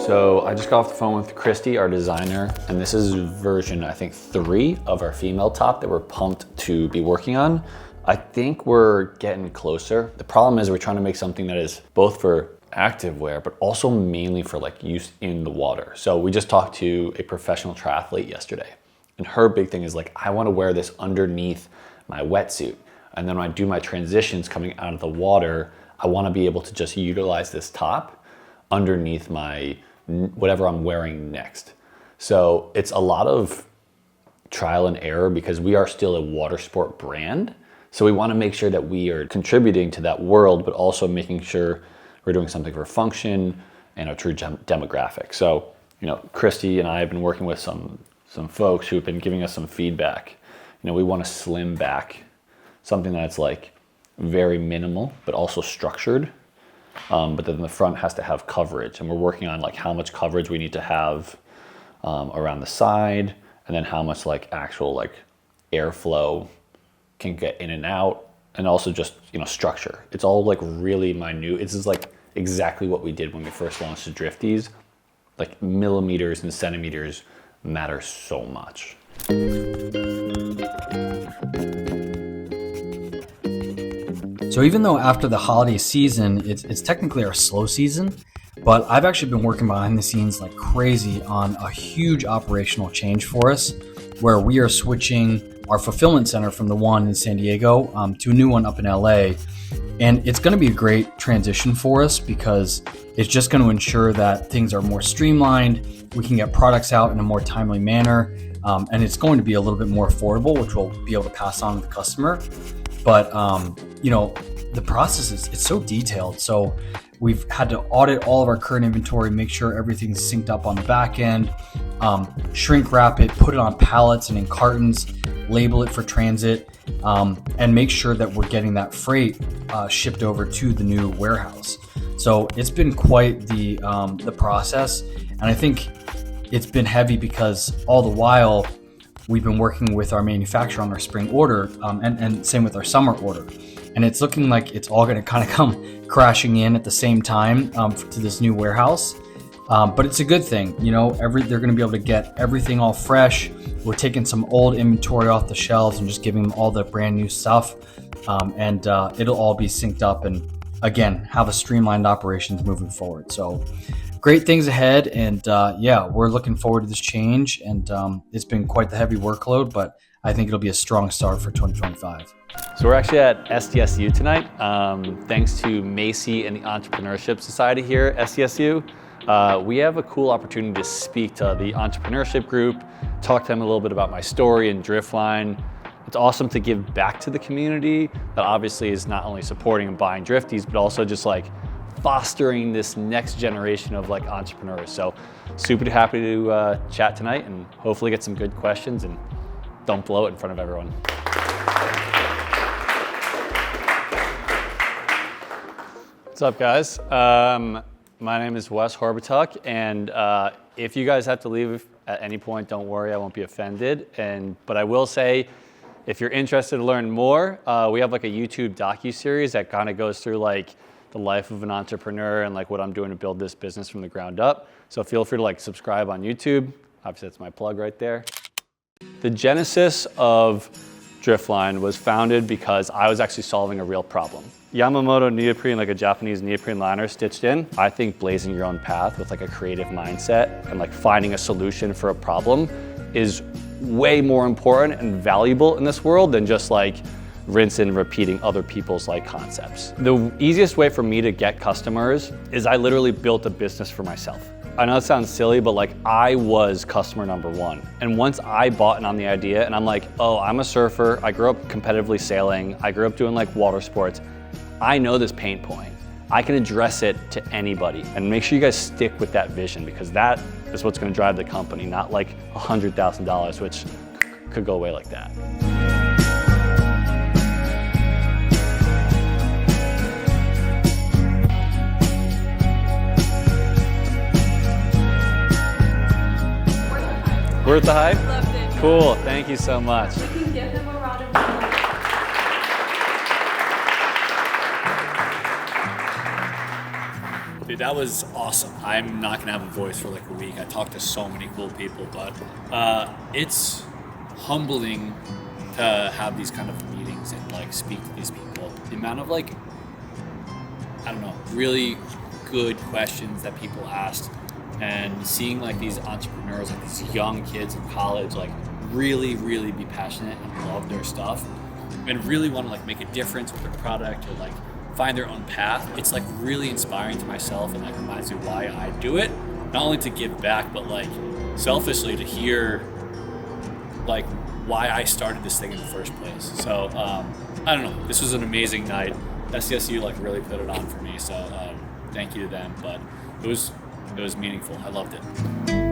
So I just got off the phone with Christy, our designer, and this is version, I think, 3 of our female top that we're pumped to be working on. I think we're getting closer. The problem is we're trying to make something that is both for activewear, but also mainly for like use in the water. So we just talked to a professional triathlete yesterday, and her big thing is like, I want to wear this underneath my wetsuit. And then when I do my transitions coming out of the water, I want to be able to just utilize this top underneath my whatever I'm wearing next. So it's a lot of trial and error because we are still a water sport brand. So we want to make sure that we are contributing to that world, but also making sure we're doing something for function and a true demographic. So, you know, Christy and I have been working with some folks who've been giving us some feedback. You know, we want to slim back something that's like very minimal, but also structured. But then the front has to have coverage, and we're working on like how much coverage we need to have around the side, and then how much like actual like airflow can get in and out, and also just, you know, structure. It's all like really minute. It's just like exactly what we did when we first launched the Drifties. Like millimeters and centimeters matter so much. So even though after the holiday season, it's technically our slow season, but I've actually been working behind the scenes like crazy on a huge operational change for us, where we are switching our fulfillment center from the one in San Diego to a new one up in LA. And it's going to be a great transition for us because it's just going to ensure that things are more streamlined. We can get products out in a more timely manner. And it's going to be a little bit more affordable, which we'll be able to pass on to the customer. But, you know, the process it's so detailed. So we've had to audit all of our current inventory, make sure everything's synced up on the back end, shrink wrap it, put it on pallets and in cartons, label it for transit, and make sure that we're getting that freight shipped over to the new warehouse. So it's been quite the process. And I think it's been heavy because all the while we've been working with our manufacturer on our spring order, and same with our summer order. And it's looking like it's all going to kind of come crashing in at the same time to this new warehouse. But it's a good thing, you know, they're going to be able to get everything all fresh. We're taking some old inventory off the shelves and just giving them all the brand new stuff. And it'll all be synced up and, again, have a streamlined operations moving forward. So great things ahead. And yeah, we're looking forward to this change. And it's been quite the heavy workload, but I think it'll be a strong start for 2025. So we're actually at SDSU tonight, thanks to Macy and the Entrepreneurship Society here at SDSU. We have a cool opportunity to speak to the entrepreneurship group, talk to them a little bit about my story and Driftline. It's awesome to give back to the community that obviously is not only supporting and buying Drifties, but also just like fostering this next generation of like entrepreneurs. So super happy to chat tonight and hopefully get some good questions and don't blow it in front of everyone. What's up, guys? My name is Wes Horbatuk, and if you guys have to leave at any point, don't worry, I won't be offended. But I will say, if you're interested to learn more, we have like a YouTube docu-series that kind of goes through like the life of an entrepreneur and like what I'm doing to build this business from the ground up. So feel free to like subscribe on YouTube. Obviously, that's my plug right there. The genesis of Driftline was founded because I was actually solving a real problem. Yamamoto neoprene, like a Japanese neoprene liner stitched in. I think blazing your own path with like a creative mindset and like finding a solution for a problem is way more important and valuable in this world than just like rinse and repeating other people's like concepts. The easiest way for me to get customers is I literally built a business for myself. I know it sounds silly, but like I was customer number one. And once I bought in on the idea and I'm like, oh, I'm a surfer. I grew up competitively sailing. I grew up doing like water sports. I know this pain point. I can address it to anybody, and make sure you guys stick with that vision because that is what's going to drive the company, not like $100,000, which could go away like that. Worth the hype? Loved it. Cool, thank you so much. We can give him a round of applause. Dude, that was awesome. I'm not gonna have a voice for like a week. I talked to so many cool people, but it's humbling to have these kind of meetings and like speak to these people. The amount of like, I don't know, really good questions that people asked, and seeing like these entrepreneurs, like these young kids in college, like really be passionate and love their stuff and really want to like make a difference with their product or like find their own path. It's like really inspiring to myself and like reminds me why I do it. Not only to give back, but like selfishly to hear like why I started this thing in the first place. So I don't know, this was an amazing night. SDSU like really put it on for me. So thank you to them, but it was meaningful. I loved it.